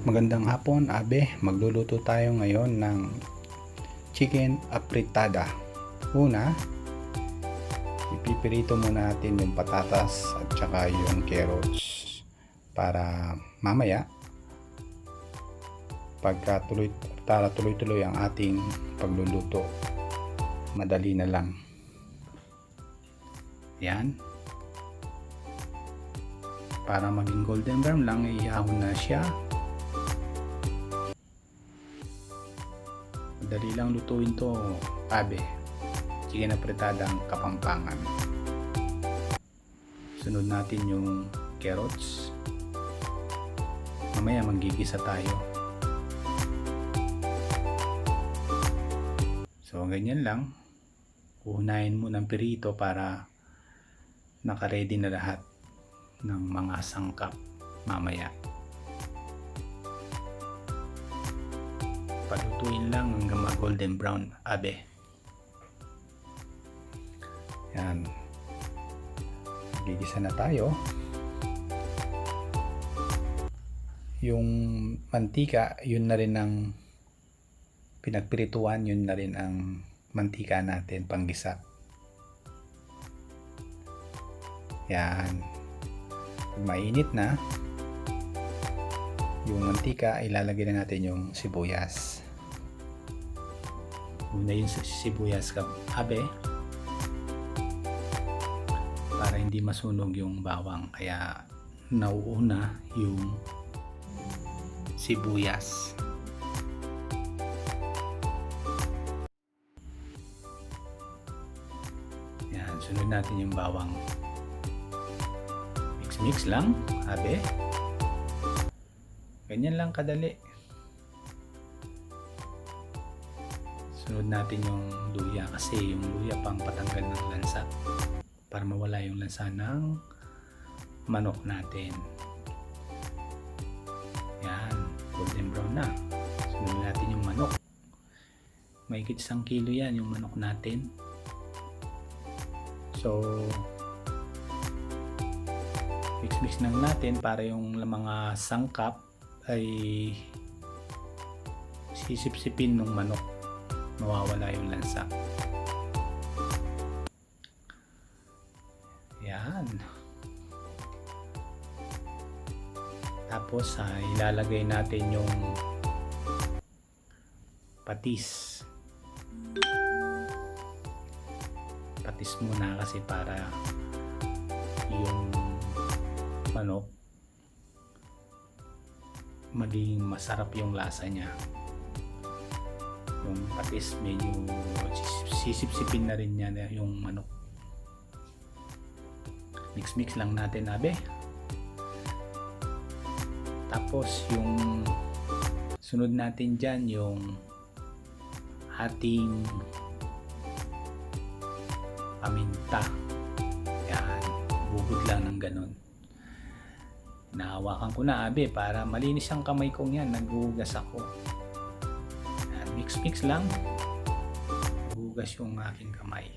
Magandang hapon, Abe. Magluluto tayo ngayon ng chicken apritada. Una, ipipirito muna natin yung patatas at saka yung carrots para mamaya pagka tuloy-tuloy ang ating pagluluto, madali na lang. Yan. Para maging golden brown lang, iahon na siya. Dali lang lutuin to, Abe. Chicken apritada ang Kapampangan. Sunod natin yung carrots. Mamaya manggigisa tayo. So ganyan lang. Unahin mo ng pirito para naka-ready na lahat ng mga sangkap mamaya. Palutuin lang hanggang golden brown, Abe. Yan. Gigisa na tayo. Yung mantika, yun na rin ang pinagpirituan, yun na rin ang mantika natin panggisa. Yan. Pag mainit na yung mantika, ilalagay na natin yung sibuyas. Una yung sibuyas, Abe, para hindi masunog yung bawang, kaya nauuna yung sibuyas. Yan, sunod natin yung bawang. Mix lang, Abe. Ganyan lang kadali. Sunod natin yung luya, kasi yung luya pang patanggal ng lansa para mawala yung lansa ng manok natin. Yan, golden brown na. Sunod natin yung manok. Mahigit 1 kilo yan yung manok natin. So mix lang natin para yung mga sangkap ay sisip-sipin ng manok, mawawala yung lansa. Yan. Tapos ilalagay natin yung patis. Patis muna kasi para yung manok maging masarap yung lasa niya. Yung patis medyo sisip-sipin na rin niya yung manok. Mix lang natin, Abe. Tapos yung sunod natin dyan yung ating paminta. Yan, bubod lang ng ganon. Nahawakan ko na, Abe, para malinis ang kamay kong yan. Naghuhugas ako. Yan, mix lang. Naghuhugas yung aking kamay.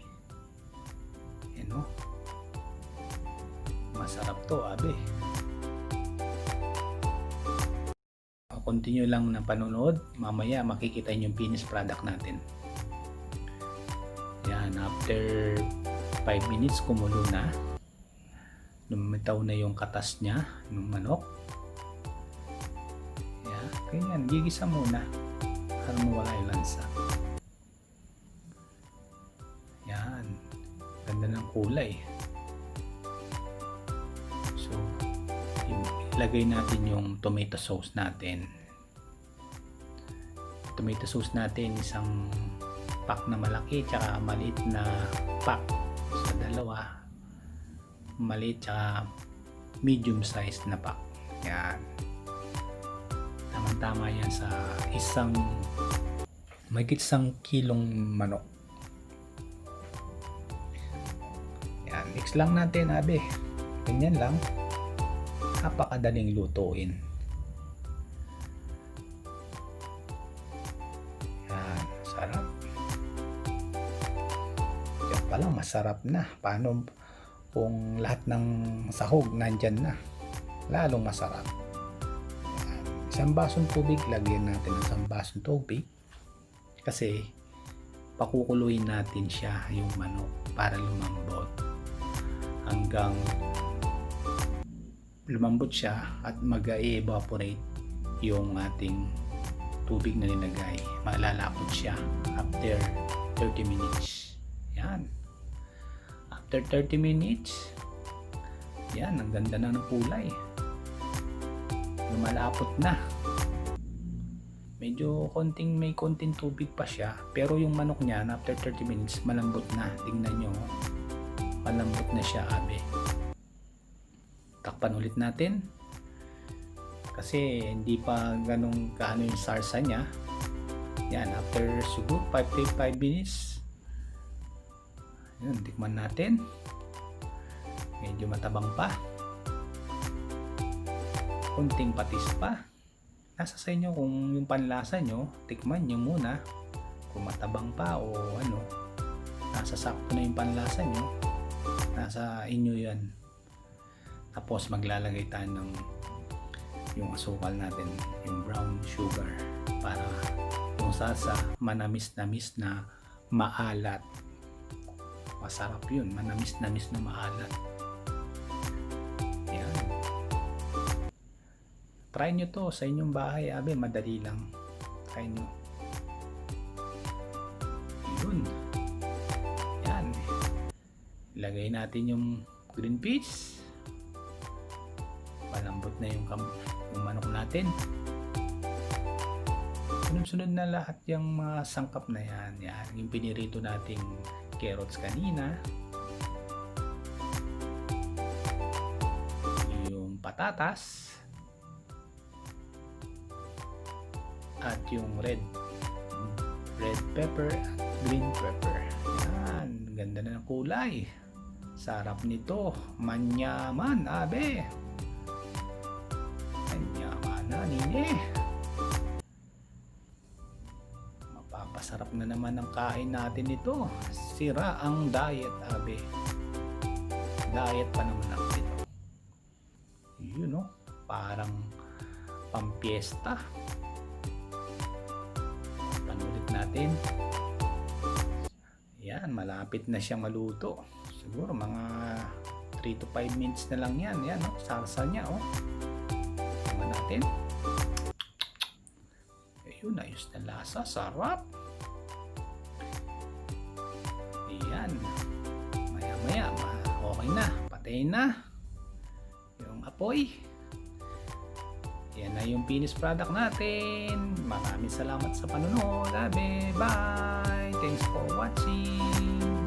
Yan, no? Masarap to, Abe. Continue lang na panonood. Mamaya makikita nyo yung finished product natin. Yan, after 5 minutes kumulo na. Lumitaw na yung katas niya ng manok. Yan, ganyan, gigisa muna para mawala yung lansa. Yan, ganda ng kulay. So ilagay natin yung tomato sauce natin. Tomato sauce natin, isang pack na malaki tsaka maliit na pack. So dalawa, maliit tsaka medium size na pack. Yan, tama-tama yan sa mahigit 1 kilong manok. Yan, mix lang natin, Abe. Ganyan lang, napakadaling lutuin. Yan, sarap. Yan palang masarap na. Paano kung lahat ng sahog nandyan na, lalong masarap. isang basong tubig, lagyan natin ng isang basong tubig kasi pakukuluin natin siya yung manok para lumambot hanggang lumambot siya at mag-evaporate yung ating tubig na nilagay. Malalapot siya after 30 minutes. Yan. After 30 minutes, yan, ang ganda na ng kulay. Lumalapot na. Medyo may konting tubig pa siya, pero yung manok niya after 30 minutes malambot na. Tingnan nyo, malambot na siya, abe. Takpan ulit natin kasi hindi pa ganong kaano yung sarsa niya. Yan, after siguro 5 minutes, yun, tikman natin. Medyo matabang pa, konting patis pa. Nasa sa inyo kung yung panlasa nyo, tikman nyo muna kung matabang pa o ano, nasa sakto na yung panlasa nyo, nasa inyo yan. Tapos maglalagay tayo ng yung asukal natin, yung brown sugar, para yung salsa manamis-namis na maalat. Masarap yun, manamis-namis na maalat. Yan. Try nyo to sa inyong bahay, abe, madali lang. Try nyo. Yun. Yan. Ilagay natin yung green peas. Malambot na yung manok natin. Sunod-sunod na lahat yung mga sangkap na yan. Yan, yung pinirito nating carrots kanina. Yung patatas. At yung red pepper at green pepper. Yan, ganda na ng kulay. Sarap nito. Manyaman, abe. Nini, mapapasarap na naman ang kain natin ito. Sira ang diet, abe. Diet pa naman ako ito. Yun, no? Parang pampiesta. Panulit natin. Yan, malapit na siyang maluto. Siguro mga 3 to 5 minutes na lang yan. Yan, no? Salsa niya, oh. Natin. Ayun, ayos na lasa, sarap. Ayan, maya okay na, patayin na yung apoy. Yan na yung finished product natin. Maraming salamat sa panonood, abe. Bye, thanks for watching.